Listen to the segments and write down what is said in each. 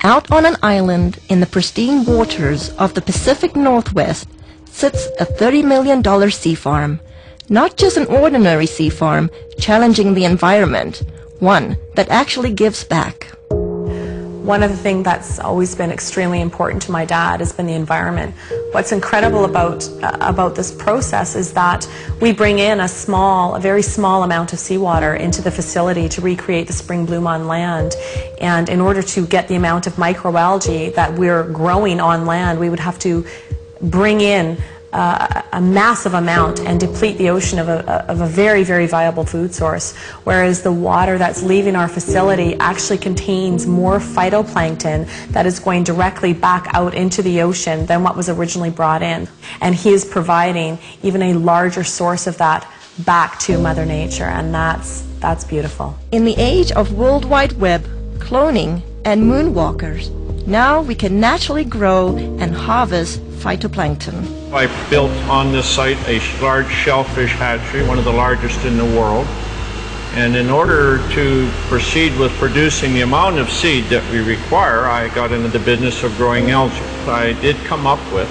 Out on an island in the pristine waters of the Pacific Northwest sits a $30 million sea farm. Not just an ordinary sea farm challenging the environment, one that actually gives back. One of the things that's always been extremely important to my dad has been the environment. What's incredible about this process is that we bring in a very small amount of seawater into the facility to recreate the spring bloom on land. And in order to get the amount of microalgae that we're growing on land, we would have to bring in a massive amount and deplete the ocean of a very, very viable food source, whereas the water that's leaving our facility actually contains more phytoplankton that is going directly back out into the ocean than what was originally brought in. And he is providing even a larger source of that back to Mother Nature, and that's beautiful. In the age of World Wide Web, cloning, and moonwalkers, now we can naturally grow and harvest phytoplankton. I built on this site a large shellfish hatchery, one of the largest in the world. And in order to proceed with producing the amount of seed that we require, I got into the business of growing algae. I did come up with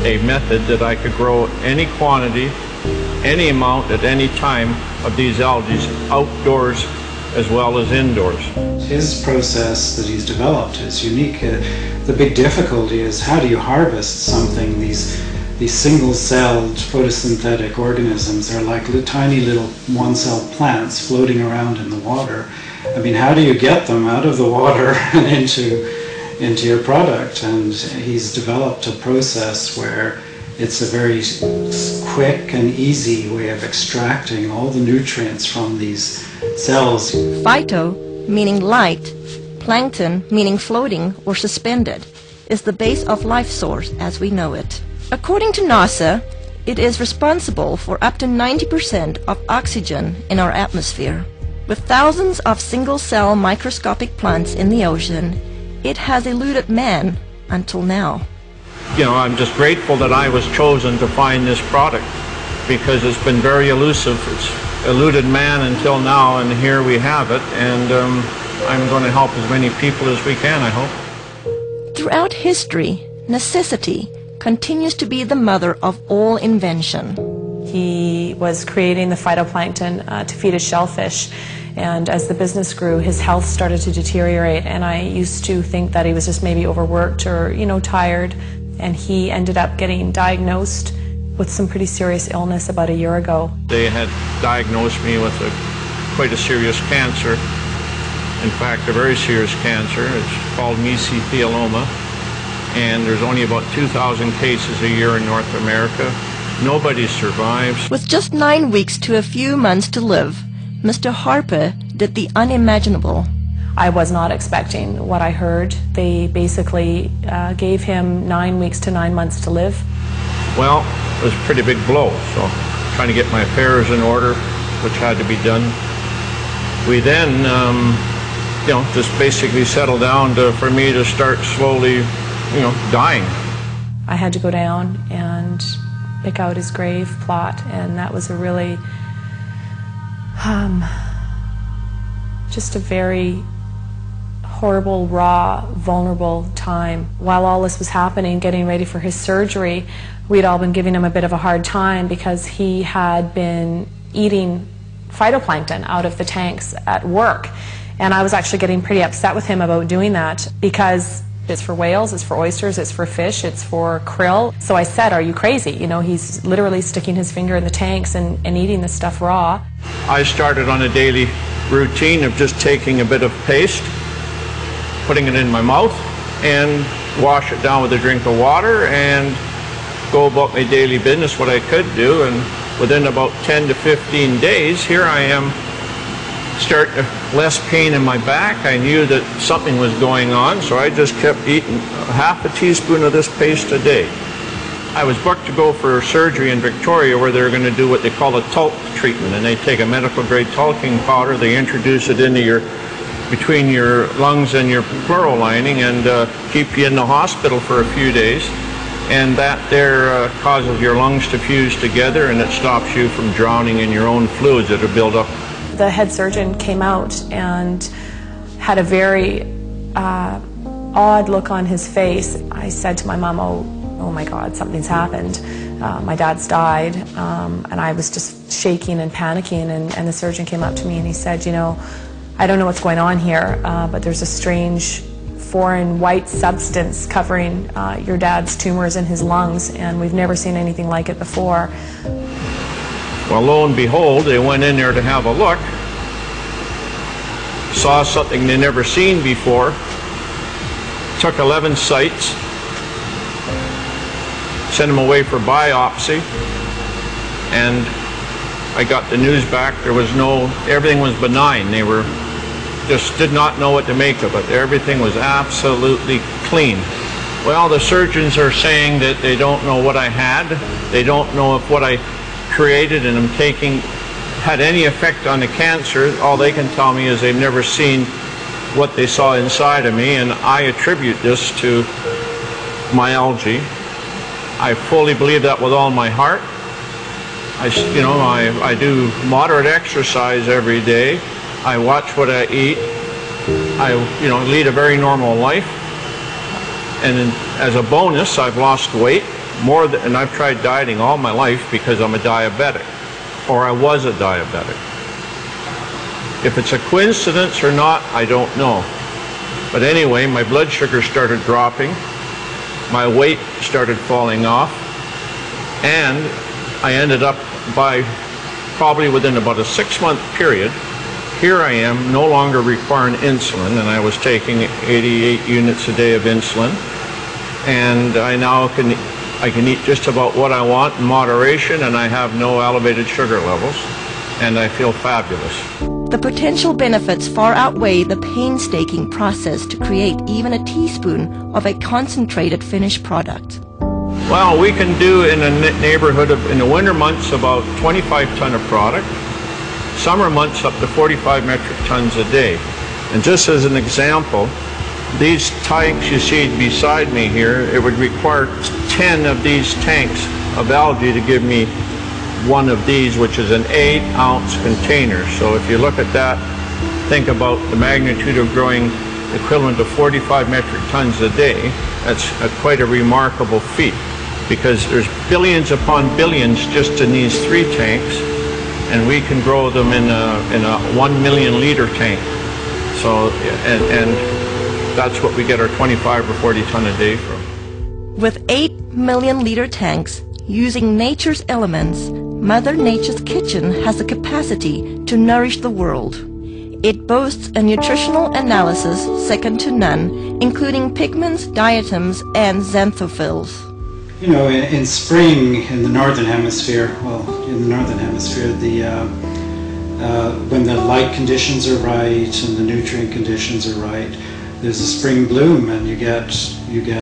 a method that I could grow any quantity, any amount at any time of these algae outdoors as well as indoors. His process that he's developed is unique. The big difficulty is how do you harvest something? These single-celled photosynthetic organisms are like tiny little one-celled plants floating around in the water. I mean, how do you get them out of the water and into your product? And he's developed a process where it's a very quick and easy way of extracting all the nutrients from these cells. Phyto, meaning light, plankton, meaning floating or suspended, is the base of life source as we know it. According to NASA, it is responsible for up to 90% of oxygen in our atmosphere. With thousands of single-cell microscopic plants in the ocean, it has eluded man until now. You know, I'm just grateful that I was chosen to find this product because it's been very elusive. It's eluded man until now, and here we have it, and I'm going to help as many people as we can, I hope. Throughout history, necessity continues to be the mother of all invention. He was creating the phytoplankton to feed his shellfish, and as the business grew, his health started to deteriorate, and I used to think that he was just maybe overworked or, tired, and he ended up getting diagnosed with some pretty serious illness about a year ago. They had diagnosed me with quite a serious cancer. In fact, a very serious cancer. It's called mesothelioma, and there's only about 2,000 cases a year in North America. Nobody survives. With just 9 weeks to a few months to live, Mr. Harper did the unimaginable. I was not expecting what I heard. They basically gave him 9 weeks to 9 months to live. Well, it was a pretty big blow, so trying to get my affairs in order, which had to be done. We then, just basically settled down for me to start slowly, dying. I had to go down and pick out his grave plot, and that was a really, just a very horrible, raw, vulnerable time. While all this was happening, getting ready for his surgery, we'd all been giving him a bit of a hard time because he had been eating phytoplankton out of the tanks at work. And I was actually getting pretty upset with him about doing that because it's for whales, it's for oysters, it's for fish, it's for krill. So I said, are you crazy? He's literally sticking his finger in the tanks and eating this stuff raw. I started on a daily routine of just taking a bit of paste, putting it in my mouth, and wash it down with a drink of water and go about my daily business, what I could do. And within about 10 to 15 days, here I am, less pain in my back. I knew that something was going on, so I just kept eating half a teaspoon of this paste a day. I was booked to go for surgery in Victoria where they're going to do what they call a talc treatment, and they take a medical grade talking powder, they introduce it into between your lungs and your pleural lining and keep you in the hospital for a few days, and that there causes your lungs to fuse together, and it stops you from drowning in your own fluids that are built up. The head surgeon came out and had a very odd look on his face. I said to my mom, oh my God, something's happened. My dad's died, and I was just shaking and panicking, and the surgeon came up to me and he said, you know, I don't know what's going on here, but there's a strange foreign white substance covering your dad's tumors in his lungs, and we've never seen anything like it before. Well, lo and behold, they went in there to have a look, saw something they never seen before, took 11 sites, sent them away for biopsy, and I got the news back. There was everything was benign. They just did not know what to make of it. Everything was absolutely clean. Well, the surgeons are saying that they don't know what I had. They don't know if what I created and am taking had any effect on the cancer. All they can tell me is they've never seen what they saw inside of me, and I attribute this to my algae. I fully believe that with all my heart. I do moderate exercise every day. I watch what I eat. I lead a very normal life. And as a bonus, I've lost weight and I've tried dieting all my life because I'm a diabetic, or I was a diabetic. If it's a coincidence or not, I don't know. But anyway, my blood sugar started dropping. My weight started falling off, and I ended up probably within about a 6-month period, here I am no longer requiring insulin, and I was taking 88 units a day of insulin, and I now can eat just about what I want in moderation, and I have no elevated sugar levels, and I feel fabulous. The potential benefits far outweigh the painstaking process to create even a teaspoon of a concentrated finished product. Well, we can do in a neighborhood of, in the winter months, about 25 ton of product. Summer months up to 45 metric tons a day. And just as an example, these tanks you see beside me here, it would require 10 of these tanks of algae to give me one of these, which is an 8-ounce container. So if you look at that, think about the magnitude of growing equivalent to 45 metric tons a day. That's quite a remarkable feat, because there's billions upon billions just in these 3 tanks, and we can grow them in a 1 million liter tank. So, and that's what we get our 25 or 40 ton a day from. With 8 million liter tanks, using nature's elements, Mother Nature's kitchen has the capacity to nourish the world. It boasts a nutritional analysis second to none, including pigments, diatoms, and xanthophylls. You know, in spring in the northern hemisphere, when the light conditions are right and the nutrient conditions are right, there's a spring bloom, and you get